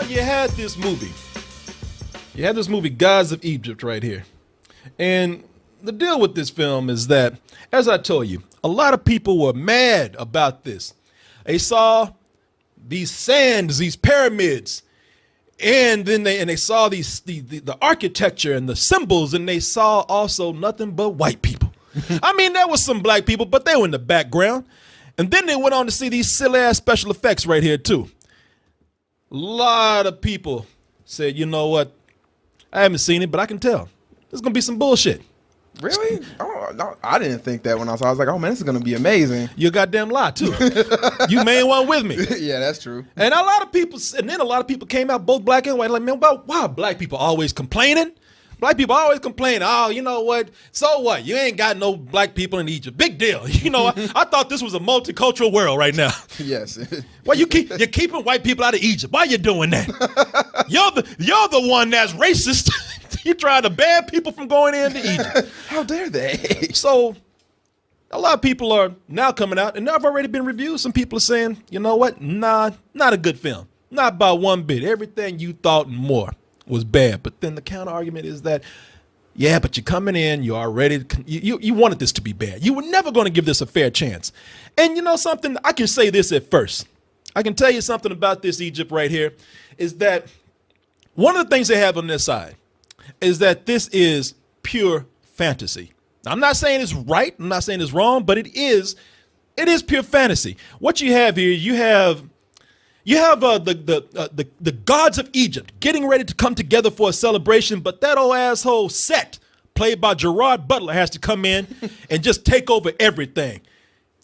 You had this movie. You had this movie, Gods of Egypt, right here. And the deal with this film is that, as I told you, a lot of people were mad about this. They saw these sands, these pyramids, and then they saw the architecture and the symbols, and they saw also nothing but white people. I mean, there was some black people, but they were in the background. And then they went on to see these silly ass special effects right here too. A lot of people said, you know what? I haven't seen it, but I can tell. There's going to be some bullshit. Really? Oh, no, I didn't think that when I saw it. I was like, oh, man, this is going to be amazing. You goddamn lie, too. You made one with me. Yeah, that's true. And a lot of people came out, both black and white, like, man, why are black people always complaining? Black people always complain, oh, you know what? So what? You ain't got no black people in Egypt. Big deal. You know, I thought this was a multicultural world right now. Yes. Well, you're keeping white people out of Egypt. Why you doing that? You're the one that's racist. You trying to ban people from going into Egypt. How dare they? So a lot of people are now coming out, and I've already been reviewed. Some people are saying, you know what? Nah, not a good film. Not by one bit. Everything you thought and more was bad. But then the counter argument is that, yeah, but you're coming in, you already, you wanted this to be bad. You were never going to give this a fair chance. And you know something? I can say this at first. I can tell you something about this Egypt right here is that one of the things they have on their side is that this is pure fantasy. Now, I'm not saying it's right. I'm not saying it's wrong, but it is pure fantasy. What you have here, you have the gods of Egypt getting ready to come together for a celebration, but that old asshole Set, played by Gerard Butler, has to come in and just take over everything.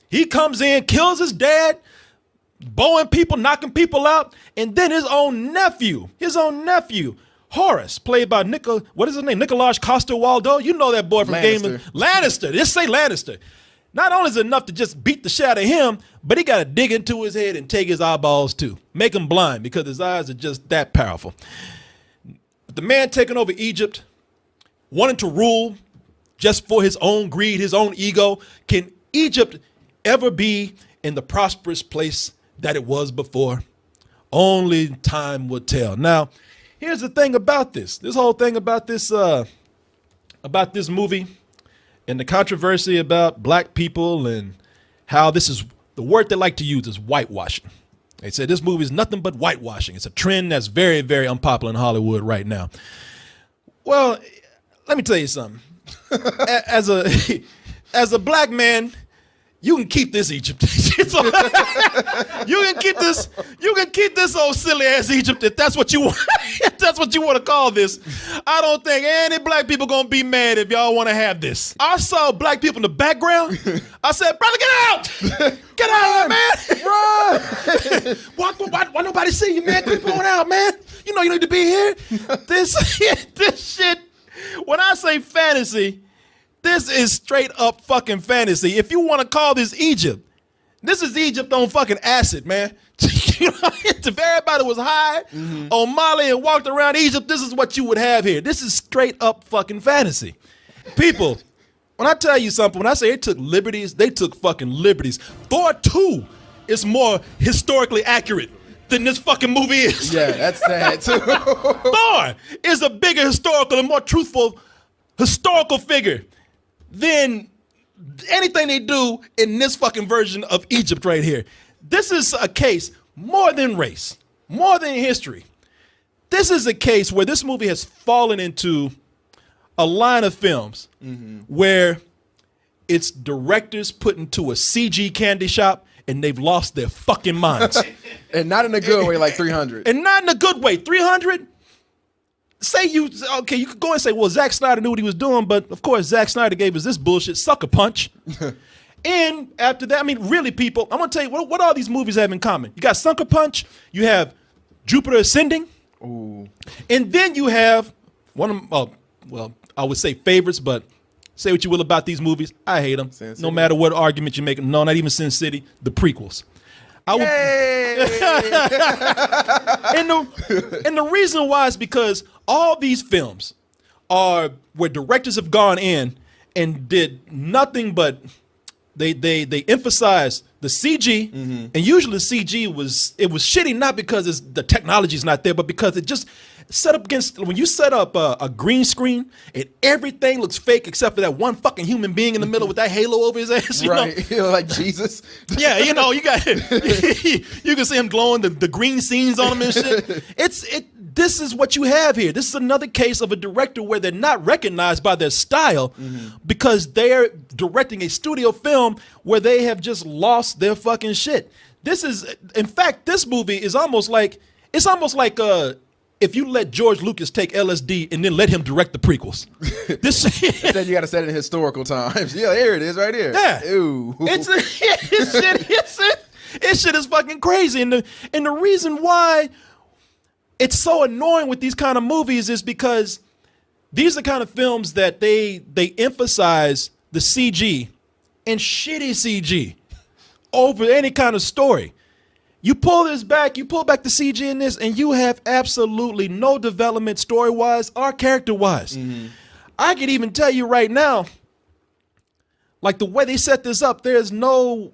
He comes in, kills his dad, bowing people, knocking people out, and then his own nephew, Horus, played by Nicolaj Coster-Waldau. You know that boy from Game of Lannister. Just say Lannister. Not only is it enough to just beat the shit out of him, but he got to dig into his head and take his eyeballs too. Make him blind because his eyes are just that powerful. But the man taking over Egypt, wanting to rule just for his own greed, his own ego. Can Egypt ever be in the prosperous place that it was before? Only time will tell. Now, here's the thing about this whole thing about this movie, and the controversy about black people and how this is, the word they like to use is whitewashing. They said this movie is nothing but whitewashing. It's a trend that's very, very unpopular in Hollywood right now. Well, let me tell you something. As a black man, you can keep this Egypt. You can keep this old silly ass Egypt if that's what you want. If that's what you want to call this. I don't think any black people gonna be mad if y'all want to have this. I saw black people in the background. I said, brother, get out! Get out of here, man! Run! Why nobody see you, man? Keep on out, man. You know you need to be here. This shit. When I say fantasy, this is straight up fucking fantasy. If you want to call this Egypt, this is Egypt on fucking acid, man. You know, if everybody was high on Molly and walked around Egypt, this is what you would have here. This is straight up fucking fantasy. People, when I tell you something, when I say they took liberties, they took fucking liberties. Thor 2 is more historically accurate than this fucking movie is. Yeah, that's sad too. Thor is a bigger historical and more truthful historical figure than anything they do in this fucking version of Egypt right here. This is a case more than race, more than history. This is a case where this movie has fallen into a line of films where it's directors put into a CG candy shop and they've lost their fucking minds. And not in a good way like 300. And not in a good way. 300? You could go and say, well, Zack Snyder knew what he was doing, but of course Zack Snyder gave us this bullshit sucker punch. And after that, I mean, really, people, I'm going to tell you, what all these movies have in common? You got Sucker Punch, you have Jupiter Ascending, ooh, and then you have one of them, well, I would say favorites, but say what you will about these movies, I hate them. No matter what argument you make. No, not even Sin City, the prequels. And the reason why is because all these films are where directors have gone in and did nothing but they emphasize the CG, and usually the CG was shitty not because the technology's not there, but because it just set up against when you set up a green screen and everything looks fake except for that one fucking human being in the middle with that halo over his ass. You know? Like Jesus. Yeah, you know, you got you can see him glowing the green scenes on him and shit. This is what you have here. This is another case of a director where they're not recognized by their style because they're directing a studio film where they have just lost their fucking shit. In fact, this movie is almost like if you let George Lucas take LSD and then let him direct the prequels. Then you got to set it in historical times. Yeah, here it is right here. Yeah. Ew. It shit is fucking crazy. And the reason why it's so annoying with these kind of movies is because these are the kind of films that they emphasize the CG and shitty CG over any kind of story. You pull back the CG in this, and you have absolutely no development story-wise or character-wise. I can even tell you right now, like the way they set this up, there's no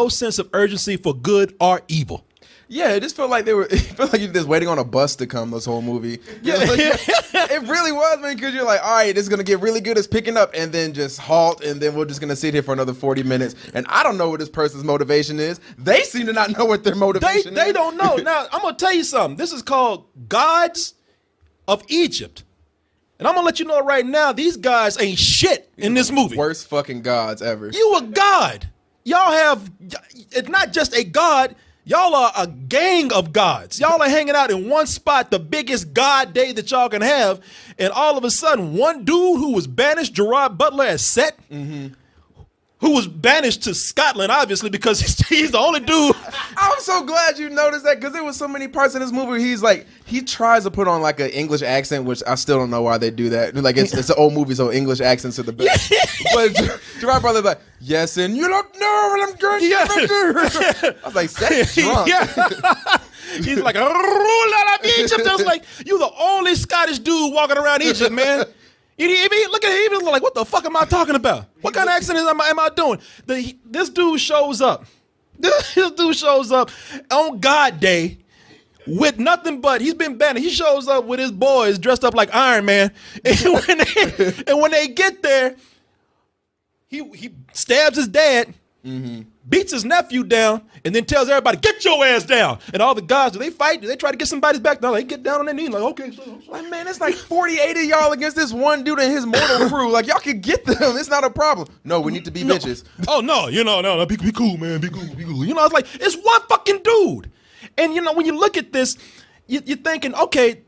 sense of urgency for good or evil. Yeah, it just felt like you're just waiting on a bus to come this whole movie. Yeah, it really was, man, because you're like, all right, this is going to get really good. It's picking up, and then just halt, and then we're just going to sit here for another 40 minutes. And I don't know what this person's motivation is. They seem to not know what their motivation is. They don't know. Now, I'm going to tell you something. This is called Gods of Egypt. And I'm going to let you know right now, these guys ain't shit in this movie. Worst fucking gods ever. You a god. It's not just a god. Y'all are a gang of gods. Y'all are hanging out in one spot, the biggest god day that y'all can have, and all of a sudden, one dude who was banished, Gerard Butler, as Set, who was banished to Scotland, obviously, because he's the only dude. I'm so glad you noticed that, because there was so many parts in this movie where he tries to put on like an English accent, which I still don't know why they do that. Like it's an old movie, so English accents are the best. But Gerard Butler's like, yes, and you don't know what I'm going to do. I was like, Set's drunk. He's like, out of Egypt. I was like, you the only Scottish dude walking around Egypt, man. Look at him. He's like, what the fuck am I talking about? What kind of accent am I doing? This dude shows up. This dude shows up on God Day with nothing but, he's been banned. He shows up with his boys dressed up like Iron Man. And when they get there, he stabs his dad, beats his nephew down, and then tells everybody, get your ass down. And all the guys, do they fight? Do they try to get somebody's back? No, they get down on their knees like, okay. Like, man, it's like 48 of y'all against this one dude and his mortal crew. Like, y'all can get them. It's not a problem. No, we need to be bitches. Oh, no, no, be cool, man. Be cool. You know, it's like, it's one fucking dude. And, you know, when you look at this, you're thinking, okay,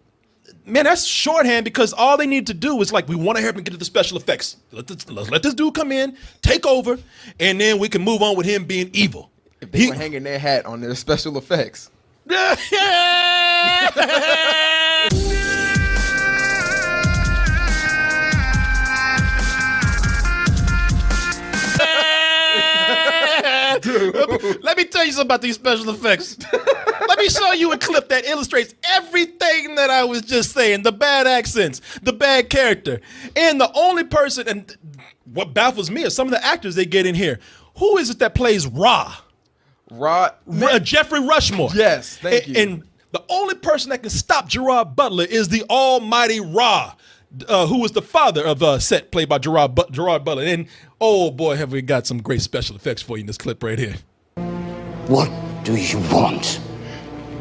man, that's shorthand because all they need to do is like, we want to help him get to the special effects. Let's let this dude come in, take over, and then we can move on with him being evil. If they were hanging their hat on their special effects. Let me tell you something about these special effects. Let me show you a clip that illustrates everything that I was just saying. The bad accents, the bad character. And the only person, and what baffles me is some of the actors they get in here. Who is it that plays Ra? Jeffrey Rushmore. Yes, thank you. And the only person that can stop Gerard Butler is the almighty Ra, who was the father of Set, played by Gerard Butler. And oh boy, have we got some great special effects for you in this clip right here. What do you want?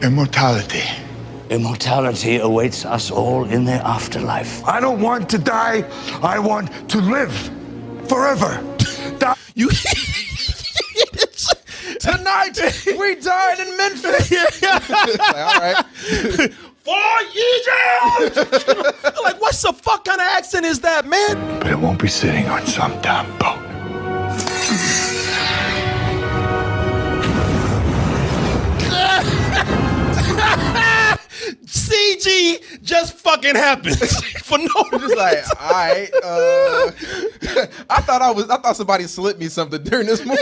Immortality. Immortality awaits us all in the afterlife. I don't want to die. I want to live forever. You. Tonight, we died in Memphis. Like, all right. For Egypt! Like, what's the fuck kind of accent is that, man? But it won't be sitting on some damn boat. CG just fucking happens for no reason. Just like, all right. I thought somebody slipped me something during this movie.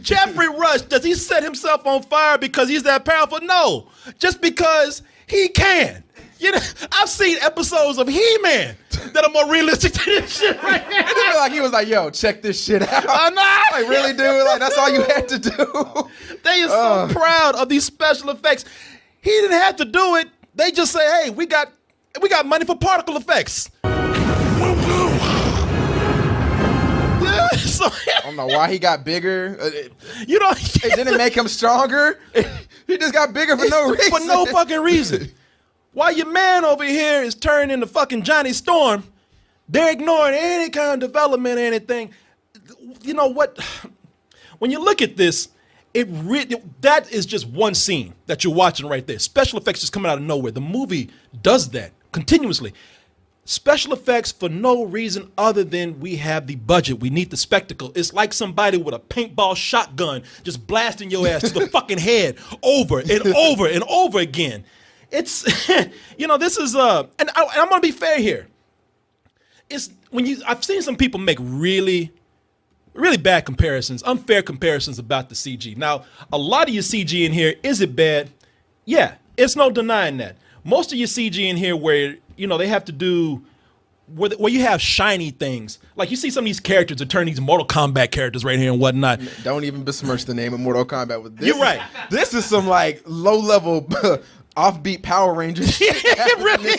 Jeffrey Rush, does he set himself on fire because he's that powerful? No, just because he can. You know, I've seen episodes of He-Man that are more realistic than this shit right now. It feel like he was like, "Yo, check this shit out." I know. Like, really, dude? Like, that's all you had to do. They are so proud of these special effects. He didn't have to do it. They just say, "Hey, we got money for particle effects." Yeah, so, I don't know why he got bigger. you know, It didn't make him stronger. He just got bigger for no reason. For no fucking reason. While your man over here is turning into fucking Johnny Storm, they're ignoring any kind of development or anything. You know what? When you look at this, that is just one scene that you're watching right there. Special effects just coming out of nowhere. The movie does that continuously. Special effects for no reason other than we have the budget. We need the spectacle. It's like somebody with a paintball shotgun just blasting your ass to the fucking head over and over and over again. It's, this is, and I'm going to be fair here. I've seen some people make really bad comparisons, unfair comparisons about the CG. Now, a lot of your CG in here, is it bad? Yeah, it's no denying that. Most of your CG in here where, they have to do, where you have shiny things. Like you see some of these characters that turn these Mortal Kombat characters right here and whatnot. Don't even besmirch the name of Mortal Kombat with this. You're right. This is some like low-level offbeat Power Rangers. Really?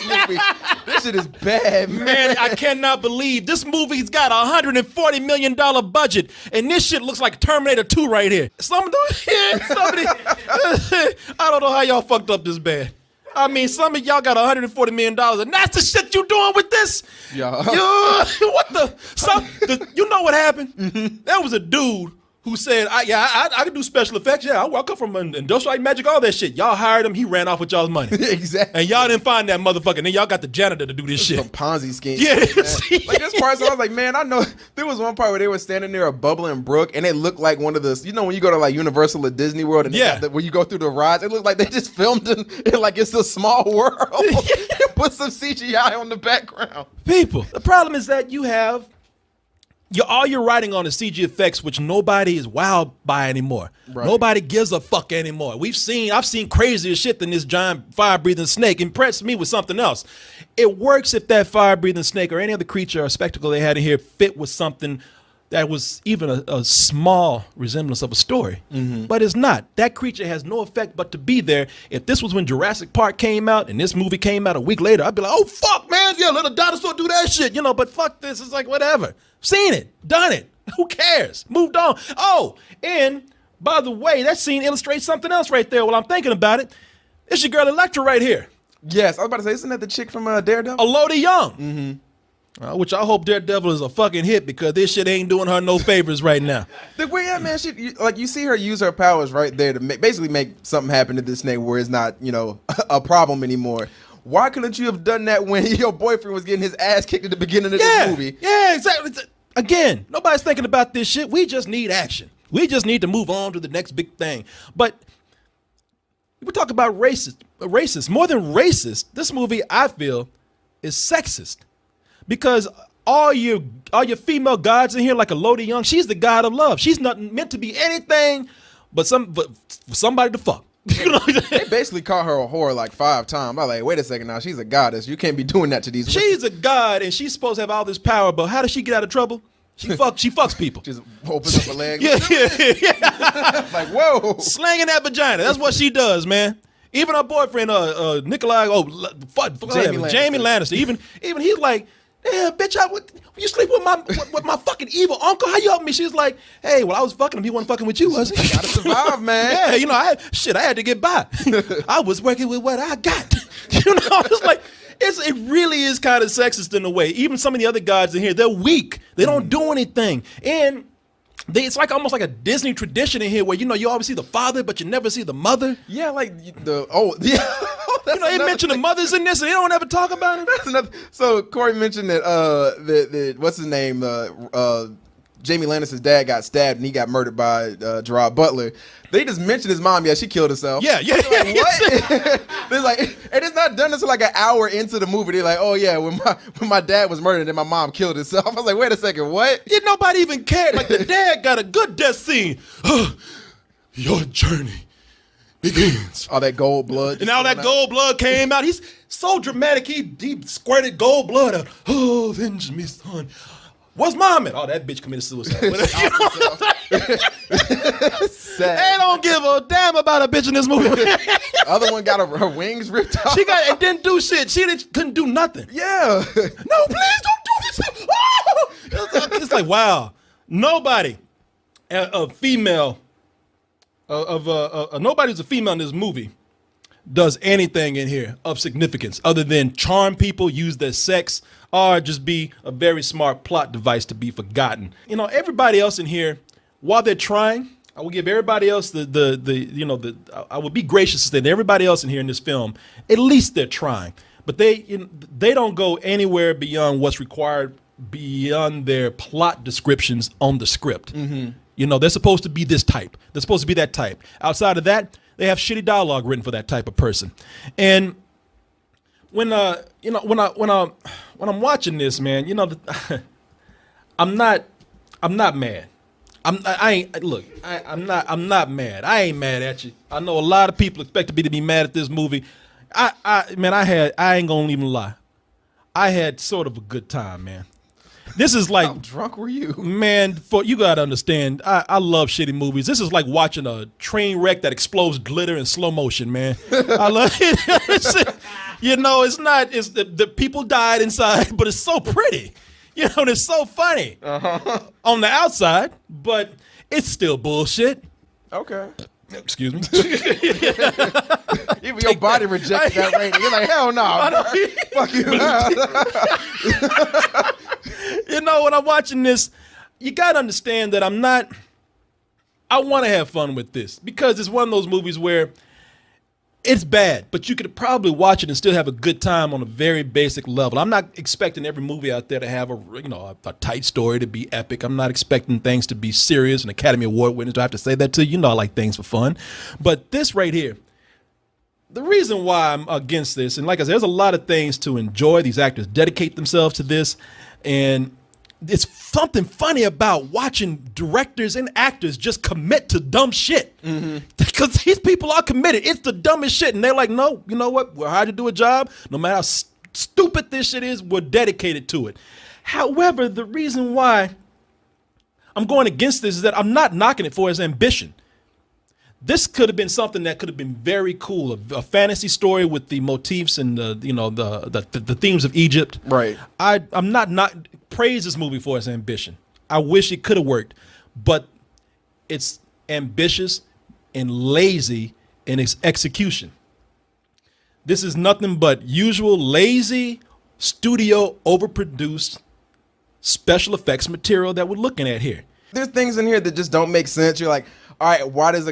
This shit is bad, Man, I cannot believe this movie's got a $140 million budget, and this shit looks like Terminator 2 right here. Somebody, I don't know how y'all fucked up this bad. I mean, some of y'all got $140 million, and that's the shit you doing with this? Yeah. You know what happened? Mm-hmm. There was a dude who said, I can do special effects. Yeah, I come from Industrial Light Magic, all that shit. Y'all hired him. He ran off with y'all's money. Exactly. And y'all didn't find that motherfucker. And then y'all got the janitor to do this shit. Some Ponzi scheme. Yeah. Like this part, so I was like, man, I know. There was one part where they were standing near a bubbling brook, and it looked like one of the, when you go to like Universal or Disney World, and when you go through the rides, it looked like they just filmed it like it's a small world. Put some CGI on the background. People, the problem is that you have all you're writing on is CG effects, which nobody is wowed by anymore. Right. Nobody gives a fuck anymore. I've seen crazier shit than this giant fire-breathing snake. Impressed me with something else. It works if that fire-breathing snake or any other creature or spectacle they had in here fit with something that was even a small resemblance of a story. Mm-hmm. But it's not. That creature has no effect but to be there. If this was when Jurassic Park came out and this movie came out a week later, I'd be like, oh, fuck, man. Yeah, let a dinosaur do that shit. But fuck this. It's like, whatever. Seen it. Done it. Who cares? Moved on. Oh, and by the way, that scene illustrates something else right there while I'm thinking about it. It's your girl Elektra right here. Yes, I was about to say, isn't that the chick from Daredevil? Elodie Young. Mm-hmm. Which I hope Daredevil is a fucking hit because this shit ain't doing her no favors right now. Man, you see her use her powers right there to basically make something happen to this snake where it's not, a problem anymore. Why couldn't you have done that when your boyfriend was getting his ass kicked at the beginning of this movie? Yeah, exactly. Again, nobody's thinking about this shit. We just need action. We just need to move on to the next big thing. But we talk about racist. More than racist, this movie, I feel, is sexist. Because all your female gods in here, like Elodie Young, she's the god of love. She's not meant to be anything but somebody to fuck. They basically called her a whore like 5 times. I'm like, wait a second now, she's a goddess. You can't be doing that to these women. She's a god and she's supposed to have all this power, but how does she get out of trouble? She fucks people. Just opens up her leg. Yeah. Like, whoa. Slanging that vagina. That's what she does, man. Even her boyfriend, Nikolai, Jamie Lannister. Even he's like, damn, bitch, you sleep with my fucking evil uncle? How you help me? She's like, hey, well, I was fucking him. He wasn't fucking with you, was he? Gotta survive, man. Yeah, I had to get by. I was working with what I got. It's like, it really is kind of sexist in a way. Even some of the other gods in here, they're weak. They don't do anything. And it's like almost like a Disney tradition in here where, you always see the father, but you never see the mother. Yeah, like they mention the mothers in this and they don't ever talk about it. So Corey mentioned that what's his name? Jamie Lannister's dad got stabbed and he got murdered by Gerard Butler. They just mentioned his mom. Yeah, she killed herself. Yeah. Like, what? They're like, and it's not done until like an hour into the movie. They're like, oh yeah, when my dad was murdered and my mom killed herself. I was like, wait a second, what? Yeah, nobody even cared. Like the dad got a good death scene. Your journey begins. All that gold blood. And all that gold blood came out. He's so dramatic. He squirted gold blood out. Oh, avenge me, son. What's mom at? Oh, that bitch committed suicide. They don't give a damn about a bitch in this movie. Other one got her wings ripped off. She got and didn't do shit. Couldn't do nothing. Yeah. No, please don't do this. Oh! It's like, wow. Nobody, a female, nobody who's a female in this movie does anything in here of significance other than charm people, use their sex, or just be a very smart plot device to be forgotten. You know, everybody else in here, while they're trying, I will give everybody else I would be gracious to say that everybody else in here in this film, at least they're trying. But they don't go anywhere beyond what's required, beyond their plot descriptions on the script. Mm-hmm. You know, they're supposed to be this type. They're supposed to be that type. Outside of that, they have shitty dialogue written for that type of person. And when I'm watching this, man, you know, I'm not mad. I'm not mad. I ain't mad at you. I know a lot of people expect me to be mad at this movie. I ain't gonna even lie. I had sort of a good time, man. This is like, how drunk were you? Man, you gotta understand, I love shitty movies. This is like watching a train wreck that explodes glitter in slow motion, man. I love it. You know, it's the people died inside, but it's so pretty. You know, it's so funny on the outside, but it's still bullshit. Okay. Excuse me. Even your body rejects that rating. You're like, hell no. Fuck you. You know, when I'm watching this, you got to understand that I want to have fun with this because it's one of those movies where it's bad, but you could probably watch it and still have a good time on a very basic level. I'm not expecting every movie out there to have a tight story, to be epic. I'm not expecting things to be serious and Academy Award winners. Do I have to say that to you? You know I like things for fun. But this right here, the reason why I'm against this, and like I said, there's a lot of things to enjoy. These actors dedicate themselves to this, and it's something funny about watching directors and actors just commit to dumb shit. Because these people are committed. It's the dumbest shit. And they're like, no, you know what? We're hired to do a job. No matter how stupid this shit is, we're dedicated to it. However, the reason why I'm going against this is that I'm not knocking it for its ambition. This could have been something that could have been very cool, a fantasy story with the motifs and the themes of Egypt. Right. I'm not praise this movie for its ambition. I wish it could have worked, but it's ambitious and lazy in its execution. This is nothing but usual lazy studio overproduced special effects material that we're looking at here. There's things in here that just don't make sense. You're like, all right, how does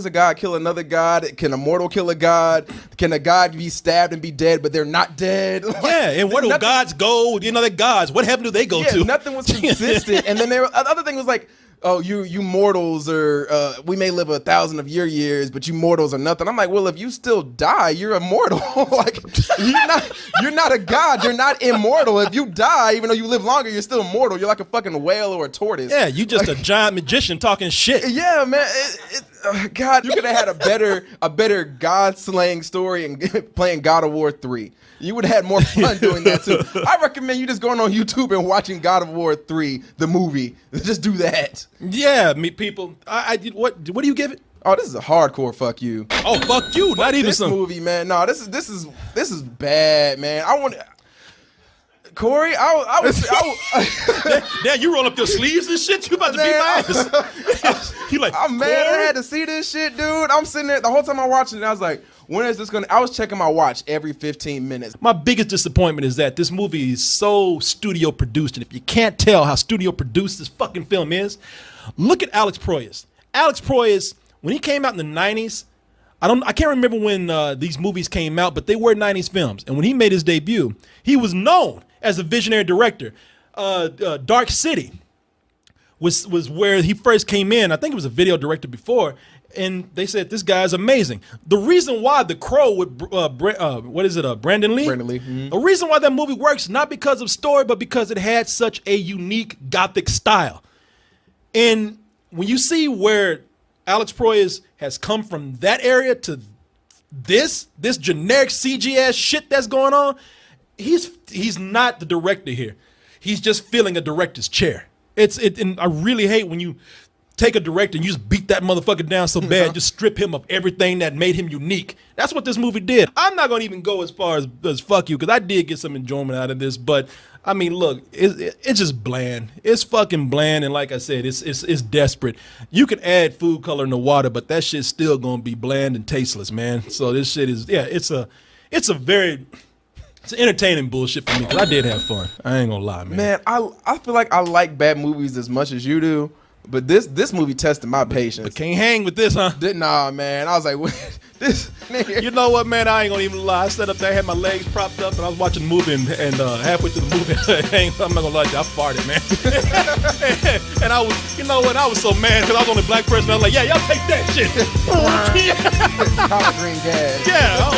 a god kill another god? Can a mortal kill a god? Can a god be stabbed and be dead, but they're not dead? Yeah, and where do gods go? You know, they're gods. What heaven do they go to? Nothing was consistent. And then the other thing was like, oh, you mortals are, we may live 1,000 of your years, but you mortals are nothing. I'm like, well, if you still die, you're immortal. Like, you're not a god. You're not immortal. If you die, even though you live longer, you're still immortal. You're like a fucking whale or a tortoise. Yeah, you just a giant magician talking shit. Yeah, man. God, you could have had a better God slaying story and playing God of War 3. You would have had more fun doing that too. I recommend you just going on YouTube and watching God of War 3, the movie. Just do that. Yeah, people. What do you give it? Oh, this is a hardcore fuck you. Oh, fuck you. Not even this movie, man. No, this is bad, man. I want Corey, I was Now you roll up your sleeves and shit. You about to beat my ass. You like, I'm mad I had to see this shit, dude. I'm sitting there the whole time I'm watching it. I was like, when is this gonna? I was checking my watch every 15 minutes. My biggest disappointment is that this movie is so studio produced, and if you can't tell how studio produced this fucking film is, look at Alex Proyas. Alex Proyas, when he came out in the 90s, I can't remember when these movies came out, but they were 90s films. And when he made his debut, he was known as a visionary director. Dark City was where he first came in. I think he was a video director before, and they said this guy's amazing. The reason why The Crow with Brandon Lee? Brandon Lee. Mm-hmm. The reason why that movie works, not because of story, but because it had such a unique gothic style. And when you see where Alex Proyas has come from that area to this generic CG ass shit that's going on. He's not the director here. He's just filling a director's chair. And I really hate when you take a director and you just beat that motherfucker down so bad, just strip him of everything that made him unique. That's what this movie did. I'm not going to even go as far as fuck you, because I did get some enjoyment out of this, but I mean, look, it's just bland. It's fucking bland, and like I said, it's desperate. You can add food color in the water, but that shit's still going to be bland and tasteless, man. So this shit is, it's entertaining bullshit for me, because I did have fun. I ain't gonna lie, man. Man, I feel like I like bad movies as much as you do, but this movie tested my patience. But can't hang with this, huh? Nah, man. I was like, what? This nigga. You know what, man? I ain't gonna even lie. I sat up there, had my legs propped up, and I was watching the movie, and halfway through the movie, I'm not gonna lie to you, I farted, man. And I was, you know what? I was so mad because I was the only black person. I was like, yeah, y'all take that shit. Collard green gas. Yeah,